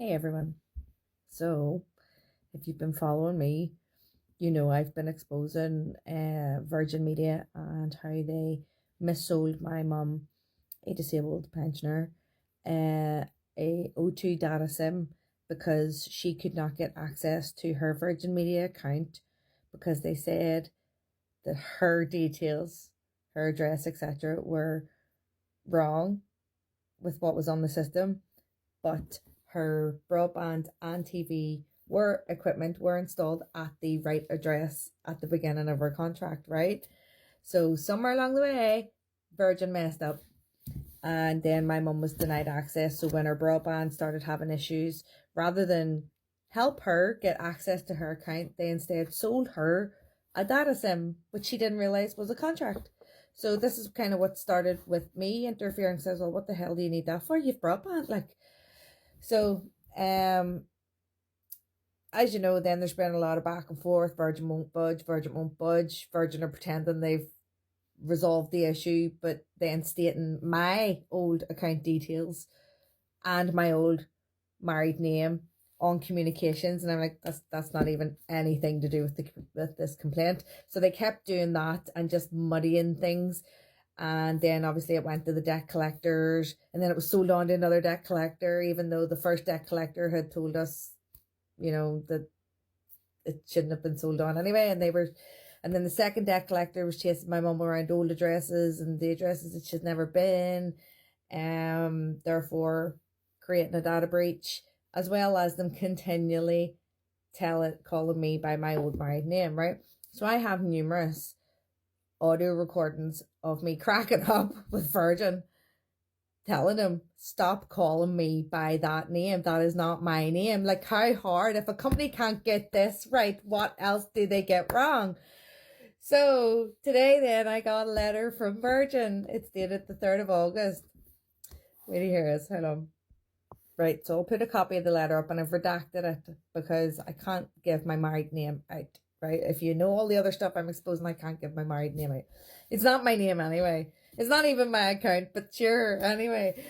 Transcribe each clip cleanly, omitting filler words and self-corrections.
Hey everyone. So, if you've been following me, you know I've been exposing Virgin Media and how they missold my mum, a disabled pensioner, a O2 data SIM because she could not get access to her Virgin Media account because they said that her details, her address, etc., were wrong with what was on the system, but her broadband and TV equipment were installed at the right address at the beginning of her contract, right? So somewhere along the way, Virgin messed up, and then my mum was denied access. So when her broadband started having issues, rather than help her get access to her account, they instead sold her a data SIM, which she didn't realize was a contract. So this is kind of what started with me interfering. Says, well, what the hell do you need that for? You've broadband, like. So, as you know, then there's been a lot of back and forth. Virgin won't budge. Virgin won't budge. Virgin are pretending they've resolved the issue, but then stating my old account details and my old married name on communications, and I'm like, that's not even anything to do with this complaint. So they kept doing that and just muddying things. And then obviously it went to the debt collectors, and then it was sold on to another debt collector, even though the first debt collector had told us, that it shouldn't have been sold on anyway. And then the second debt collector was chasing my mum around old addresses and the addresses that she's never been, therefore creating a data breach, as well as them continually calling me by my old married name, right? So I have numerous audio recordings of me cracking up with Virgin, telling him, stop calling me by that name. That is not my name. Like, how hard? If a company can't get this right, what else do they get wrong? So today then I got a letter from Virgin. It's dated the 3rd of August. Wait to hear this. Hold on. Right, so I'll put a copy of the letter up, and I've redacted it because I can't give my married name out. Right, if you know all the other stuff I'm exposing, I can't give my married name out. It's not my name anyway. It's not even my account, but sure, anyway.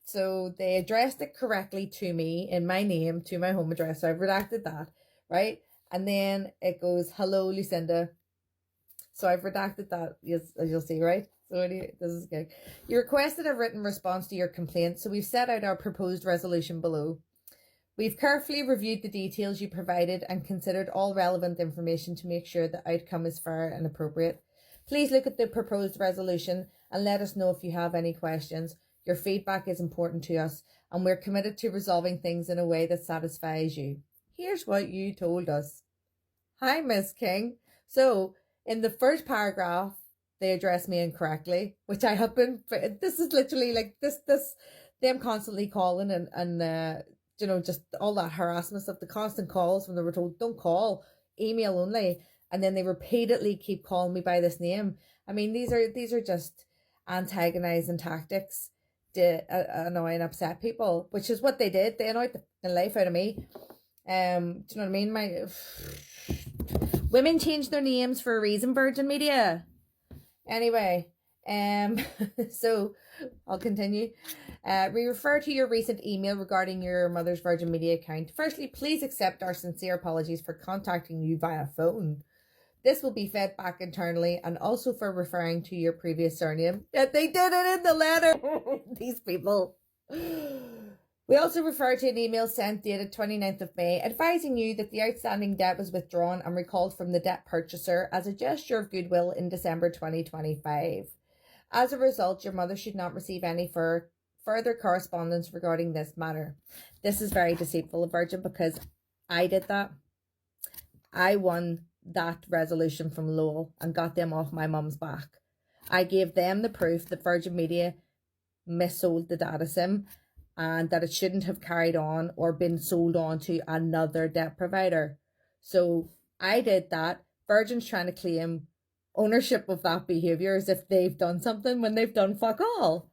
So they addressed it correctly to me in my name, to my home address. So I've redacted that, right? And then it goes, hello, Lucinda. So I've redacted that, yes, as you'll see, right? So anyway, this is good. You requested a written response to your complaint, so we've set out our proposed resolution below. We've carefully reviewed the details you provided and considered all relevant information to make sure the outcome is fair and appropriate. Please look at the proposed resolution and let us know if you have any questions. Your feedback is important to us, and we're committed to resolving things in a way that satisfies you. Here's what you told us. Hi, Miss King. So, in the first paragraph, they addressed me incorrectly, which I have been, this is literally like them constantly calling and just all that harassment stuff, the constant calls when they were told, don't call, email only. And then they repeatedly keep calling me by this name. I mean, these are just antagonizing tactics to annoy and upset people, which is what they did. They annoyed the life out of me. Do you know what I mean? Women change their names for a reason, Virgin Media. Anyway, so I'll continue. We refer to your recent email regarding your mother's Virgin Media account. Firstly, please accept our sincere apologies for contacting you via phone. This will be fed back internally, and also for referring to your previous surname. Yet they did it in the letter. These people. We also refer to an email sent dated 29th of May advising you that the outstanding debt was withdrawn and recalled from the debt purchaser as a gesture of goodwill in December 2025. As a result, your mother should not receive any further correspondence regarding this matter. This is very deceitful of Virgin because I did that. I won that resolution from Lowell and got them off my mum's back. I gave them the proof that Virgin Media missold the data SIM and that it shouldn't have carried on or been sold on to another debt provider. So I did that. Virgin's trying to claim ownership of that behaviour as if they've done something when they've done fuck all,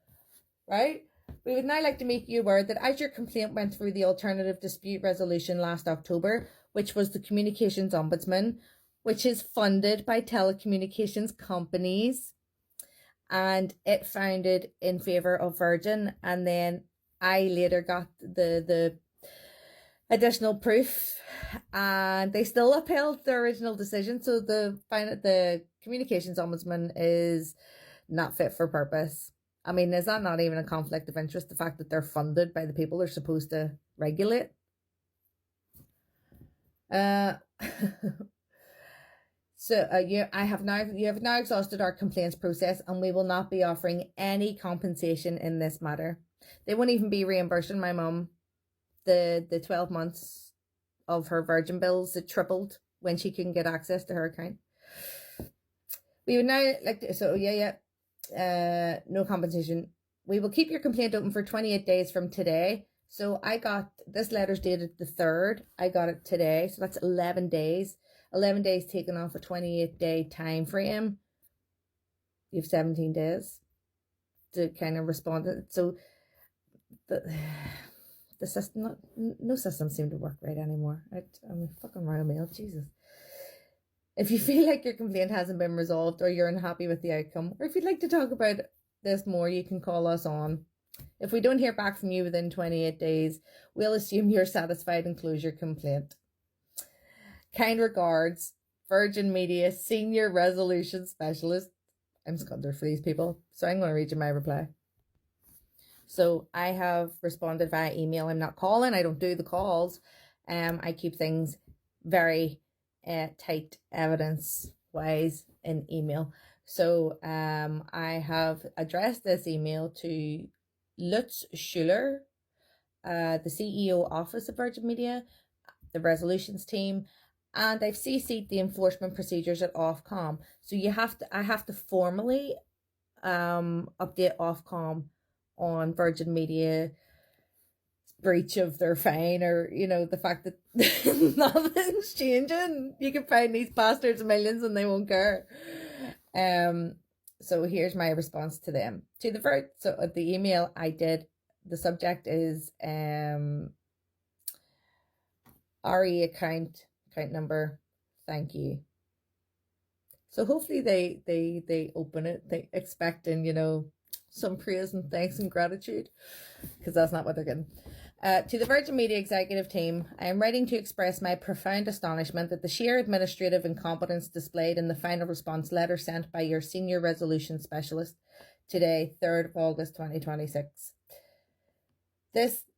right? We would now like to make you aware that as your complaint went through the alternative dispute resolution last October, which was the Communications Ombudsman, which is funded by telecommunications companies, and it found it in favour of Virgin, and then I later got the additional proof, and they still upheld the original decision. So the communications ombudsman is not fit for purpose. I mean, is that not even a conflict of interest? The fact that they're funded by the people they're supposed to regulate. So you have now exhausted our complaints process, and we will not be offering any compensation in this matter. They won't even be reimbursing my mum the 12 months of her Virgin bills. It tripled when she couldn't get access to her account. We would now like to, so no compensation. We will keep your complaint open for 28 days from today. So I got, this letter's dated the 3rd. I got it today. So that's 11 days. 11 days taken off a 28-day time frame. You have 17 days to kind of respond to it. So the system, no system seemed to work right anymore. I'm fucking Royal Mail, Jesus. If you feel like your complaint hasn't been resolved, or you're unhappy with the outcome, or if you'd like to talk about this more, you can call us on. If we don't hear back from you within 28 days, we'll assume you're satisfied and close your complaint. Kind regards, Virgin Media Senior Resolution Specialist. I'm scared for these people, so I'm going to read you my reply. So I have responded via email. I'm not calling. I don't do the calls. I keep things very tight, evidence-wise in email. So I have addressed this email to Lutz Schuler, the CEO office of Virgin Media, the resolutions team, and I've CC'd the enforcement procedures at Ofcom. So I have to formally update Ofcom on Virgin Media breach of their fine, or the fact that nothing's changing. You can find these bastards millions and they won't care. So here's my response to them. So the email I did, the subject is RE account number, thank you. So hopefully they open it, they expecting some praise and thanks and gratitude, because that's not what they're getting. To the Virgin Media executive team, I am writing to express my profound astonishment at the sheer administrative incompetence displayed in the final response letter sent by your senior resolution specialist today, 3rd of August 2026.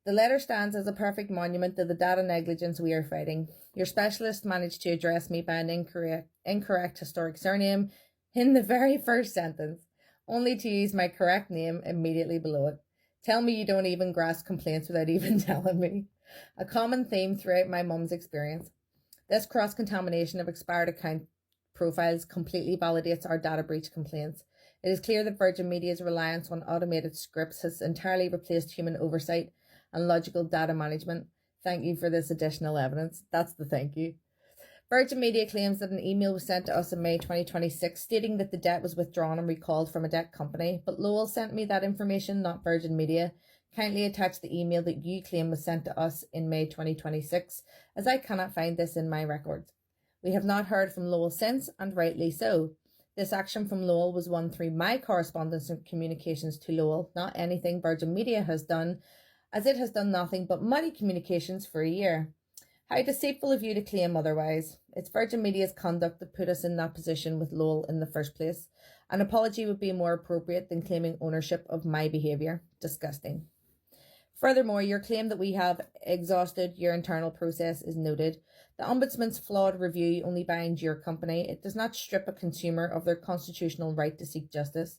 The letter stands as a perfect monument to the data negligence we are fighting. Your specialist managed to address me by an incorrect historic surname in the very first sentence, only to use my correct name immediately below it. Tell me you don't even grasp complaints without even telling me. A common theme throughout my mum's experience. This cross-contamination of expired account profiles completely validates our data breach complaints. It is clear that Virgin Media's reliance on automated scripts has entirely replaced human oversight and logical data management. Thank you for this additional evidence. That's the thank you. Virgin Media claims that an email was sent to us in May 2026 stating that the debt was withdrawn and recalled from a debt company, but Lowell sent me that information, not Virgin Media. Kindly attach the email that you claim was sent to us in May 2026, as I cannot find this in my records. We have not heard from Lowell since, and rightly so. This action from Lowell was won through my correspondence and communications to Lowell, not anything Virgin Media has done, as it has done nothing but muddy communications for a year. How deceitful of you to claim otherwise. It's Virgin Media's conduct that put us in that position with Lowell in the first place. An apology would be more appropriate than claiming ownership of my behaviour. Disgusting. Furthermore, your claim that we have exhausted your internal process is noted. The Ombudsman's flawed review only binds your company. It does not strip a consumer of their constitutional right to seek justice.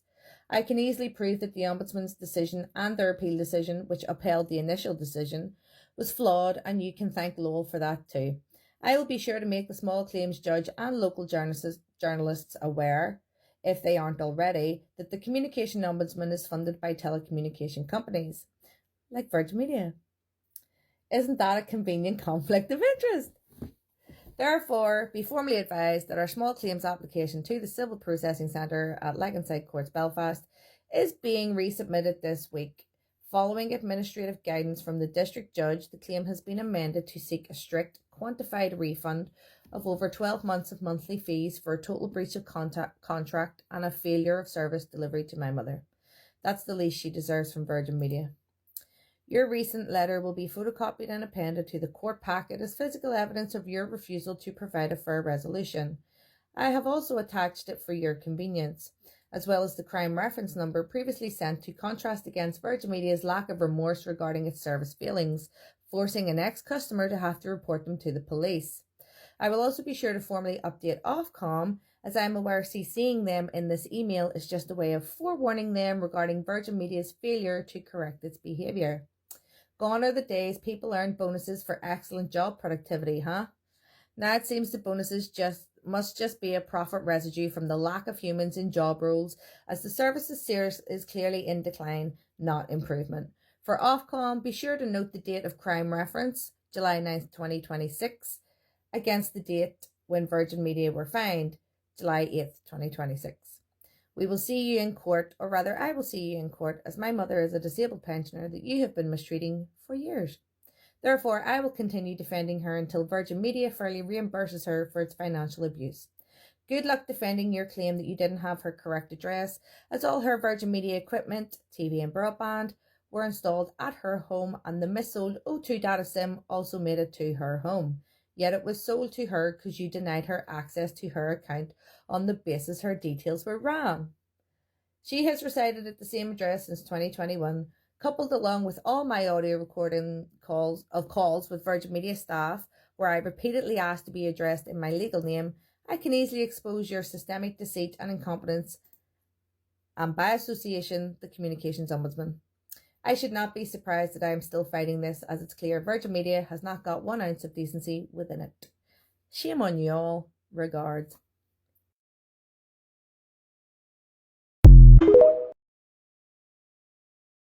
I can easily prove that the Ombudsman's decision and their appeal decision, which upheld the initial decision, was flawed, and you can thank Lowell for that too. I will be sure to make the small claims judge and local journalists aware, if they aren't already, that the Communication Ombudsman is funded by telecommunication companies, like Virgin Media. Isn't that a convenient conflict of interest? Therefore, be formally advised that our small claims application to the Civil Processing Centre at Leckenside Courts, Belfast, is being resubmitted this week. Following administrative guidance from the district judge, the claim has been amended to seek a strict, quantified refund of over 12 months of monthly fees for a total breach of contract and a failure of service delivery to my mother. That's the least she deserves from Virgin Media. Your recent letter will be photocopied and appended to the court packet as physical evidence of your refusal to provide a fair resolution. I have also attached it for your convenience, as well as the crime reference number previously sent to contrast against Virgin Media's lack of remorse regarding its service failings, forcing an ex-customer to have to report them to the police. I will also be sure to formally update Ofcom, as I am aware CCing them in this email is just a way of forewarning them regarding Virgin Media's failure to correct its behaviour. Gone are the days people earned bonuses for excellent job productivity, huh? Now it seems the bonuses must just be a profit residue from the lack of humans in job roles, as the services is clearly in decline, not improvement. For Ofcom, be sure to note the date of crime reference, July 9th, 2026, against the date when Virgin Media were fined, July 8th, 2026. We will see you in court, or rather I will see you in court, as my mother is a disabled pensioner that you have been mistreating for years. Therefore, I will continue defending her until Virgin Media fairly reimburses her for its financial abuse. Good luck defending your claim that you didn't have her correct address, as all her Virgin Media equipment, TV and broadband, were installed at her home, and the missold O2 data SIM also made it to her home. Yet it was sold to her because you denied her access to her account on the basis her details were wrong. She has resided at the same address since 2021, coupled along with all my audio recording calls with Virgin Media staff, where I repeatedly asked to be addressed in my legal name. I can easily expose your systemic deceit and incompetence, and by association, the Communications Ombudsman. I should not be surprised that I am still fighting this, as it's clear Virgin Media has not got 1 ounce of decency within it. Shame on you all. Regards.